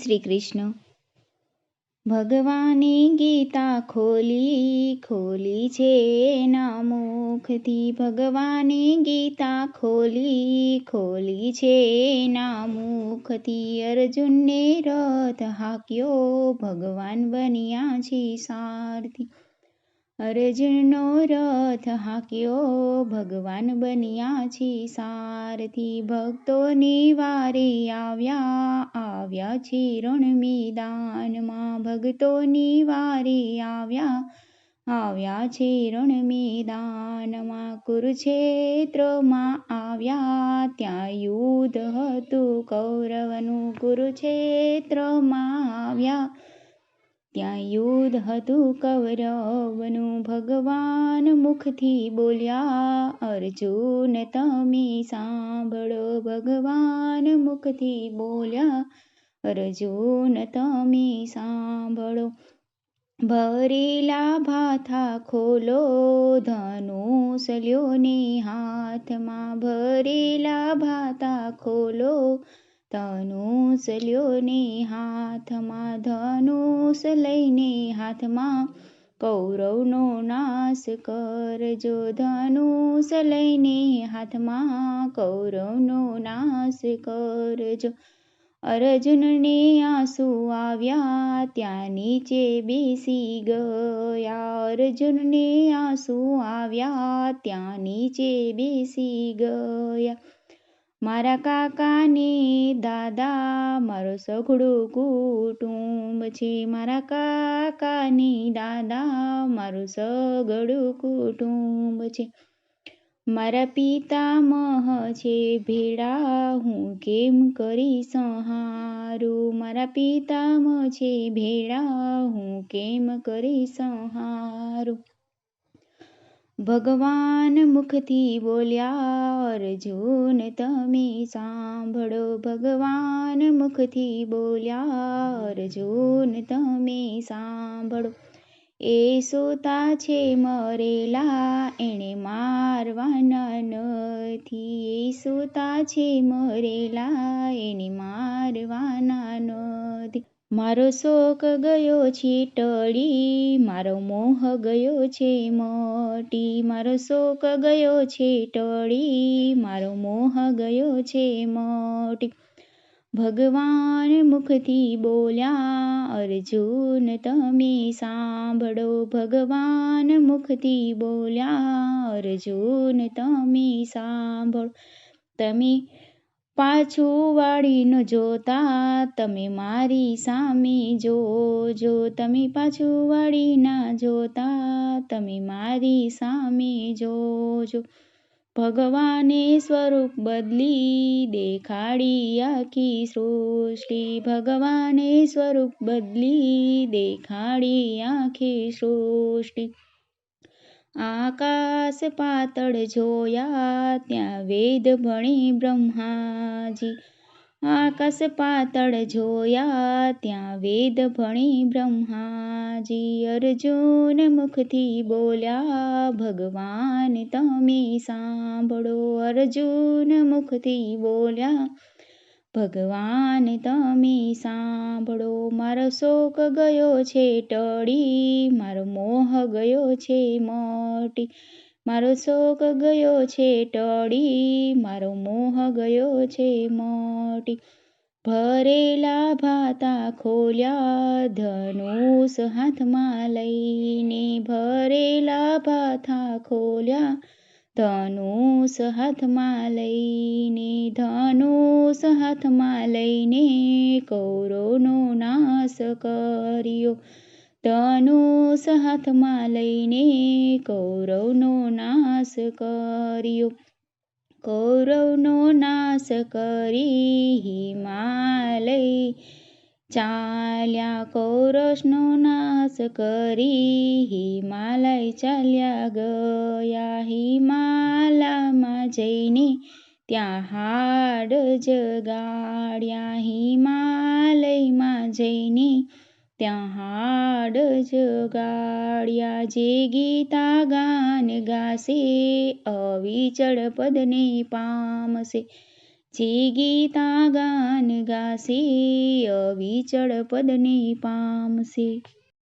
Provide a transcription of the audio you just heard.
શ્રી કૃષ્ણ. ભગવાને ગીતા ખોલી છે એના મુખથી. ભગવાને ગીતા ખોલી છે એના મુખથી. અર્જુનને રથ હાંક્યો, ભગવાન બન્યા છે સારથી. અર્જુનનો રથ હાંક્યો, ભગવાન બન્યા છે સારથી. ભક્તોની વારે આવ્યા છે રણ મેદાનમાં. ભક્તોની વારે આવ્યા છે રણ મેદાનમાં. કુરુક્ષેત્રમાં આવ્યા, ત્યાં યુદ્ધ હતું કૌરવનું. કુરુક્ષેત્રમાં આવ્યા, ત્યાં યુદ્ધ હતું કૌરવનું. ભગવાન મુખથી બોલ્યા, અર્જુન તમે સાંભળો. ભગવાન મુખથી બોલ્યા, અર્જુન તમે સાંભળો. ભરેલા ભાથા ખોલો, ધનુષ લ્યો ને હાથમાં. ભરેલા ભાથા ખોલો, ધનુષ લ્યો ને હાથમાં. ધનુષ લઈને હાથમાં, કૌરવનો નાશ કરજો. ધનુષ લઈને હાથમાં, કૌરવનો નાશ કરજો. અર્જુનને આંસુ આવ્યા, ત્યાં નીચે બેસી ગયા. અર્જુનને આંસુ આવ્યા, ત્યાં નીચે બેસી ગયા. મારા કાકાને દાદા, મારો સઘળો કુટુંબ છે. મારા કાકાને દાદા, મારું સઘળું કુટુંબ છે. મારા પિતામહ છે ભેળા, હું કેમ કરી સંહારું. મારા પિતામહ છે ભેળા, હું કેમ કરી સંહારું. ભગવાન મુખથી બોલ્યા, અર્જુન તમે સાંભળો. ભગવાન મુખથી બોલ્યા, અર્જુન તમે સાંભળો. એ સૂતા છે મરેલા, એણે મારવાના નથી. એ સૂતા છે મરેલા, એને મારવાના નથી. મારો શોક ગયો છે ટળી, મારો મોહ ગયો છે મટી. મારો શોક ગયો છે ટળી, મારો મોહ ગયો છે મટી. ભગવાન મુખથી બોલ્યા, અર્જુન તમે સાંભળો. ભગવાન મુખથી બોલ્યા, અર્જુન તમે સાંભળો. તમે પાછું વાળી ન જોતા, તમે મારી સામે જોજો. તમે પાછું વાળી ના જોતા, તમે મારી સામે જોજો. ભગવાને સ્વરૂપ બદલી દેખાડી આખી સૃષ્ટિ. ભગવાને સ્વરૂપ બદલી દેખાડી આખી સૃષ્ટિ. આકાશ પાતળ જોયા, ત્યાં વેદ ભણે બ્રહ્માજી. આકાશ પાતળ જોયા, ત્યાં વેદ ભણે બ્રહ્માજી. અર્જુન મુખથી બોલ્યા, ભગવાન તમે સાંભળો. અર્જુન મુખથી બોલ્યા, ભગવાન તમે સાંભળો. મારો શોક ગયો છે ટળી, મારો મોહ ગયો છે મટી. મારો શોક ગયો છે ટળી, મારો મોહ ગયો છે મટી. ભરેલા ભાથા ખોલ્યા, ધનુષ હાથમાં લઈને. ભરેલા ભાથા ખોલ્યા, ધનુષ હાથમાં લઈને. ધનુષ હાથમાં લઈને, કૌરવનો નાશ કર્યો. ધનુષ હાથમાં લઈને, કૌરવનો નાશ કર્યો. કૌરવનો નાશ કરી હિમાલય ચાલ્યા. કૌરવનો નાશ કરી હિમાલય ચાલ્યા ગયા. હિમાલયમાં જઈને ત્યાં હાડ જગાડ્યા. હિમાલયમાં જઈને ત્યાં હાડ જગાડ્યા. જે ગીતા ગાન ગાશે, અવિચળ પદને પામશે. જે ગીતા ગાન ગાશે અવિચળ પદને પામશે.